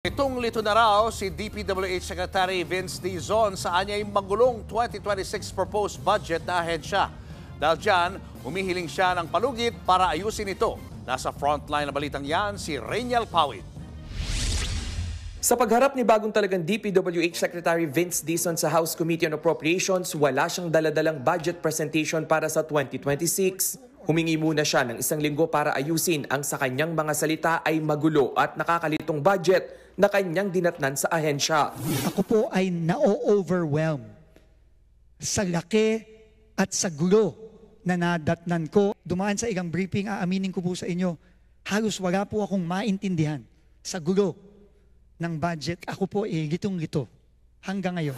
Litong-lito na raw si DPWH Secretary Vince Dizon sa anyay magulong 2026 proposed budget na ahensya. Dahil dyan, humihiling siya ng palugit para ayusin ito. Nasa frontline na balitang yan si Rainiel Pawid. Sa pagharap ni bagong talagang DPWH Secretary Vince Dizon sa House Committee on Appropriations, wala siyang daladalang budget presentation para sa 2026. Humingi muna siya ng isang linggo para ayusin ang sa kanyang mga salita ay magulo at nakakalitong budget na kanyang dinatnan sa ahensya. Ako po ay na-overwhelm sa laki at sa gulo na nadatnan ko. Dumaan sa ilang briefing, aaminin ko po sa inyo, halos wala po akong maintindihan sa gulo ng budget. Ako po gitong-gito hanggang ngayon.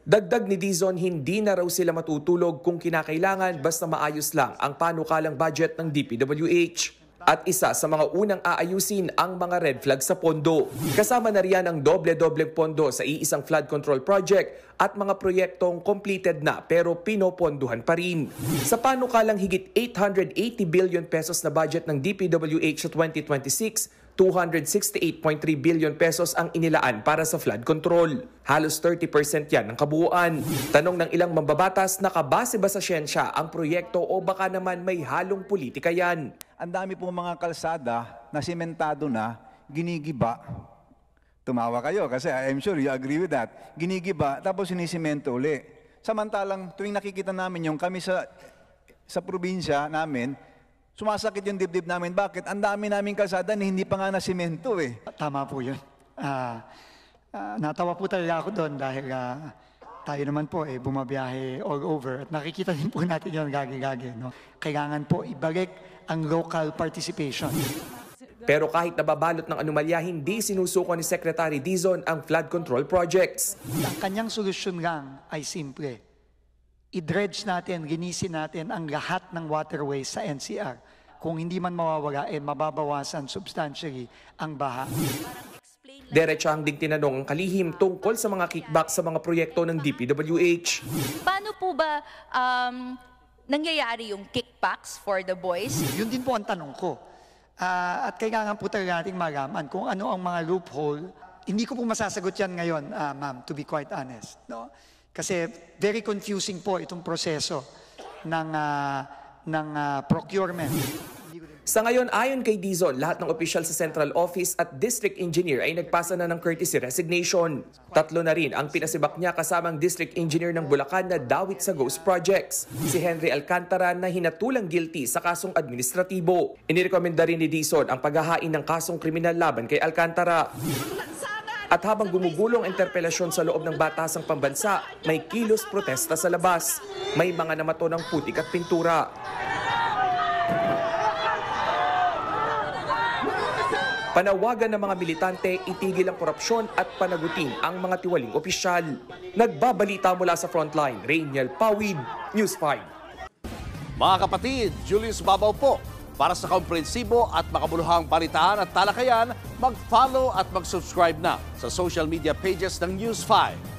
Dagdag ni Dizon, hindi na raw sila matutulog kung kinakailangan basta maayos lang ang panukalang budget ng DPWH. At isa sa mga unang aayusin ang mga red flag sa pondo. Kasama na riyan ang doble-dobleng pondo sa iisang flood control project at mga proyektong completed na pero pinoponduhan pa rin. Sa panukalang higit 880 billion pesos na budget ng DPWH sa 2026, 268.3 billion pesos ang inilaan para sa flood control. Halos 30% yan ng kabuuan. Tanong ng ilang mambabatas, nakabase ba sa siyensya ang proyekto o baka naman may halong politika yan? Ang dami pong mga kalsada na simentado na, ginigiba. Tumawa kayo kasi I'm sure you agree with that. Ginigiba, tapos sinisimento uli. Samantalang tuwing nakikita namin yung kami sa probinsya namin, sumasakit yung dibdib namin. Bakit? Ang dami naming kalsada na hindi pa nga na simento eh. Tama po yun. Natawa po talaga ako doon dahil tayo naman po bumabiyahe all over at nakikita din po natin yung gagi-gagi. No? Kailangan po ibalik ang local participation. Pero kahit nababalot ng anomalya, hindi sinusuko ni Secretary Dizon ang flood control projects. Ang kanyang solusyon lang ay simple. I-dredge natin, linisin natin ang lahat ng waterways sa NCR. Kung hindi man mawawala, mababawasan substantially ang baha. Diretsahang ding tinanong ang kalihim tungkol sa mga kickback sa mga proyekto ng DPWH. Paano po ba nangyayari yung kickbacks for the boys? Yun din po ang tanong ko. At kailangan po talaga nating malaman kung ano ang mga loophole. Hindi ko po masasagot yan ngayon, ma'am, to be quite honest. No? Kasi very confusing po itong proseso ng procurement. Sa ngayon, ayon kay Dizon, lahat ng opisyal sa Central Office at District Engineer ay nagpasa na ng courtesy resignation. 3 na rin ang pinasibak niya kasamang District Engineer ng Bulacan na dawit sa ghost projects. Si Henry Alcantara na hinatulang guilty sa kasong administratibo. Inirekomenda rin ni Dizon ang paghahain ng kasong kriminal laban kay Alcantara. At habang gumugulong ang interpelasyon sa loob ng Batasang Pambansa, may kilos protesta sa labas. May mga namato ng putik at pintura. Panawagan ng mga militante, itigil ang korupsyon at panagutin ang mga tiwaling opisyal. Nagbabalita mula sa frontline, Rainiel Pawid, News 5. Mga kapatid, Julius Babaw po. Para sa komprehensibo at makabuluhang balitaan at talakayan, mag-follow at mag-subscribe na sa social media pages ng News 5.